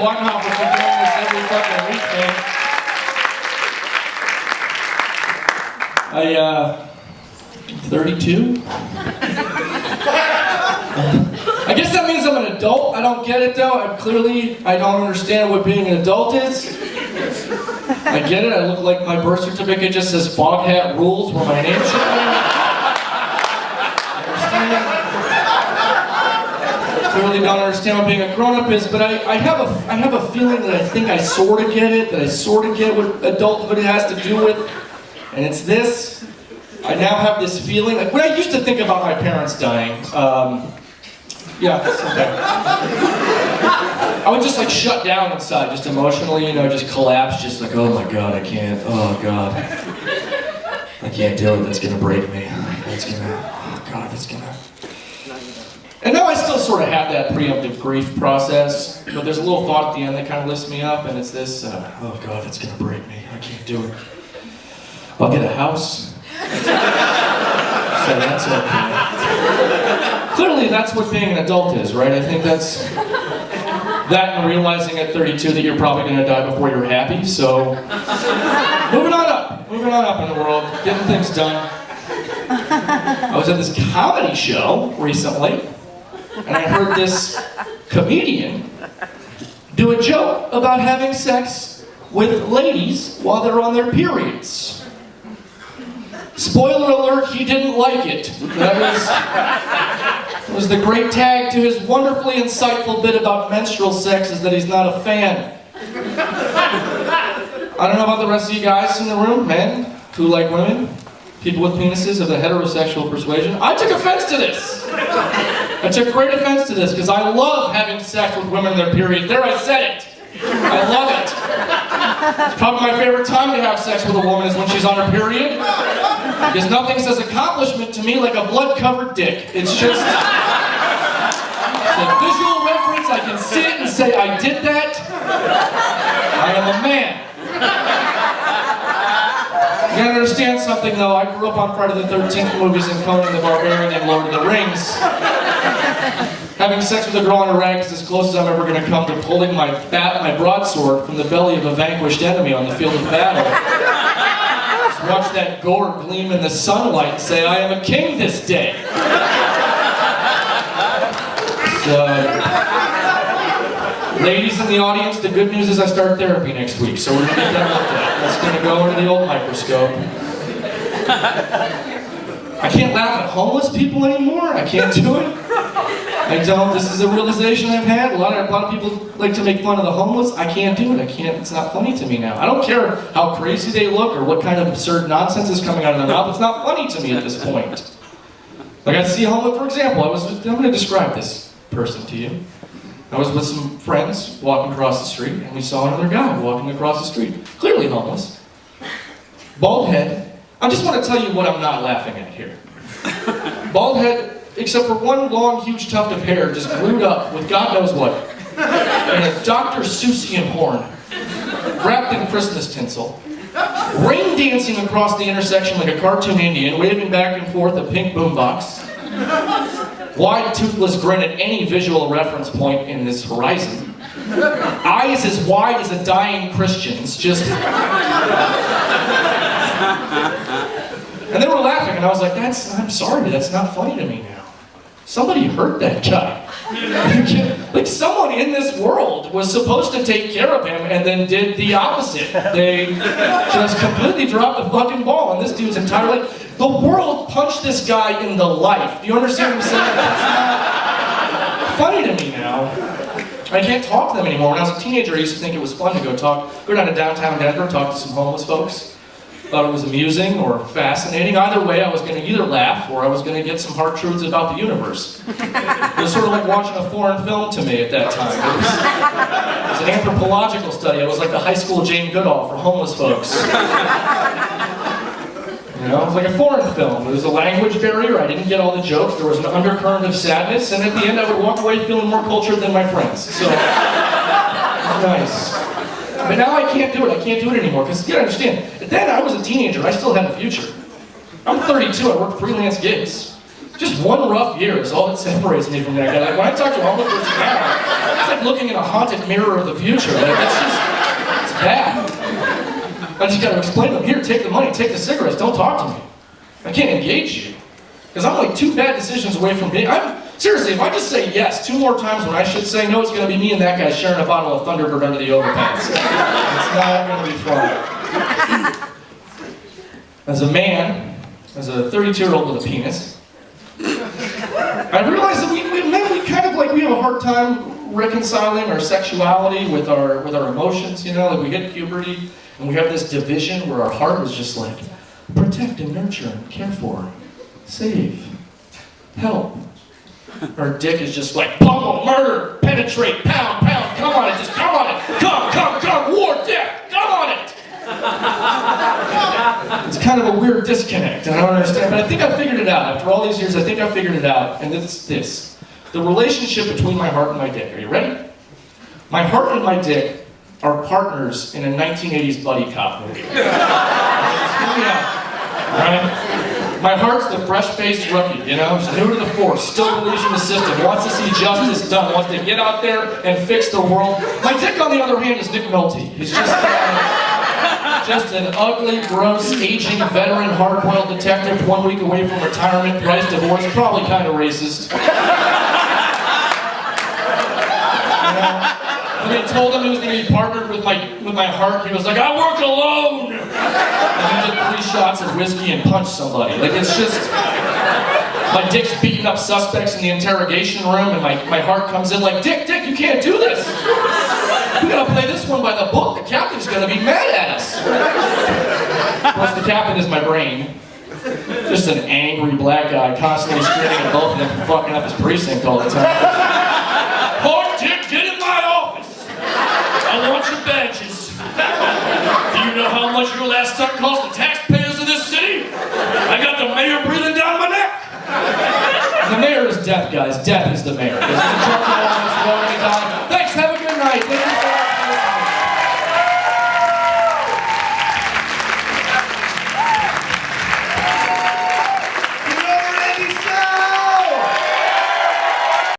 Weinhofer for doing this every fucking week, man. I'm 32. I guess that means I'm an adult. I don't get it though. I don't understand what being an adult is. I get it. I look like my birth certificate just says Foghat Rules where my name should be. I understand. Clearly don't understand what being a grown-up is, but I have a feeling that I think I sort of get it, that I sort of get what adulthood has to do with, and it's this. I now have this feeling, like when I used to think about my parents dying, yeah, that's okay. I would just like shut down inside, just emotionally, just collapse, just like, oh my God, I can't, oh God. I can't do it, that's gonna break me. Oh God, that's gonna... And now I still sort of have that preemptive grief process, but there's a little thought at the end that kind of lifts me up, and it's this, oh God, that's gonna break me, I can't do it. I'll get a house. So that's okay. Clearly that's what being an adult is, right? I think that's that and realizing at 32 that you're probably going to die before you're happy, so moving on up in the world, getting things done. I was at this comedy show recently, and I heard this comedian do a joke about having sex with ladies while they're on their periods. Spoiler alert, he didn't like it. That was the great tag to his wonderfully insightful bit about menstrual sex, is that he's not a fan. I don't know about the rest of you guys in the room, men who like women, people with penises of the heterosexual persuasion. I took offense to this. I took great offense to this because I love having sex with women in their periods. There, I said it. I love it. It's probably my favorite time to have sex with a woman is when she's on her period. Because nothing says accomplishment to me like a blood-covered dick. It's just a visual reference. I can see it and say, I did that. I am a man. You gotta understand something though. I grew up on Friday the 13th movies and Conan the Barbarian and Lord of the Rings. Having sex with a girl on a rag is as close as I'm ever going to come to pulling my broadsword from the belly of a vanquished enemy on the field of battle. Just watch that gore gleam in the sunlight and say, I am a king this day. So, ladies in the audience, the good news is I start therapy next week, so we're going to get that looked at. That's going to go under the old microscope. I can't laugh at homeless people anymore. I can't do it. I don't. This is a realization I've had. A lot of people like to make fun of the homeless. I can't do it. I can't. It's not funny to me now. I don't care how crazy they look or what kind of absurd nonsense is coming out of their mouth. It's not funny to me at this point. Like I see a homeless, for example. I'm going to describe this person to you. I was with some friends walking across the street, and we saw another guy walking across the street, clearly homeless, bald head. I just want to tell you what I'm not laughing at here. Bald head. Except for one long, huge tuft of hair just glued up with God knows what. And a Dr. Seussian horn, wrapped in Christmas tinsel. Rain dancing across the intersection like a cartoon Indian, waving back and forth a pink boombox. Wide, toothless grin at any visual reference point in this horizon. Eyes as wide as a dying Christian's, just... And they were laughing, and I was like, I'm sorry, that's not funny to me now. Somebody hurt that guy. Like someone in this world was supposed to take care of him and then did the opposite. They just completely dropped the fucking ball on this dude's entire life. The world punched this guy in the life. Do you understand what I'm saying? That's not funny to me now. I can't talk to them anymore. When I was a teenager, I used to think it was fun to go down to downtown Denver, talk to some homeless folks. Thought it was amusing or fascinating. Either way, I was going to either laugh or I was going to get some hard truths about the universe. It was sort of like watching a foreign film to me at that time. It was an anthropological study. It was like the high school Jane Goodall for homeless folks. It was like a foreign film. There was a language barrier. I didn't get all the jokes. There was an undercurrent of sadness, and at the end, I would walk away feeling more cultured than my friends. So, it was nice. But now I can't do it. I can't do it anymore. Because you gotta understand, then I was a teenager. I still had a future. I'm 32. I work freelance gigs. Just one rough year is all that separates me from that guy. Like when I talk to a homeless person now, it's like looking in a haunted mirror of the future. Like it's bad. I just gotta explain to them, here, take the money, take the cigarettes, don't talk to me. I can't engage you. Because I'm like 2 bad decisions away from being, seriously, if I just say yes 2 more times when I should say no, it's gonna be me and that guy sharing a bottle of Thunderbird under the overpass. It's not gonna be fun. As a man, as a 32-year-old with a penis, I realized that we have a hard time reconciling our sexuality with our emotions, you know, like we hit puberty and we have this division where our heart is just like protect and nurture and care for, save, help. Our dick is just like pummel, murder, penetrate, pound, come on it, just come on it, come, war, death, come on it. It's kind of a weird disconnect, and I don't understand, but I think I figured it out. After all these years, I think I figured it out, and it's this. The relationship between my heart and my dick. Are you ready? My heart and my dick are partners in a 1980s buddy cop movie. Right? My heart's the fresh-faced rookie, you know? He's new to the force, still believes in the system, wants to see justice done, wants to get out there and fix the world. My dick, on the other hand, is Nick Nolte. He's just an ugly, gross, aging, veteran, hard-boiled detective 1 week away from retirement, thrice divorced, probably kind of racist. When they told him he was going to be partnered with my heart, he was like, I work alone! And he did 3 shots of whiskey and punched somebody. Like, it's just... My dick's beating up suspects in the interrogation room, and my heart comes in like, Dick, you can't do this! We gotta play this one by the book. The captain's gonna be mad at us. Of course, the captain is my brain. Just an angry black guy constantly screaming at both of them for fucking up his precinct all the time. Hard Dick, get in my office. I want your badges. Do you know how much your last stunt cost the taxpayers of this city? I got the mayor breathing down my neck. The mayor is death, guys. Death is the mayor. This is a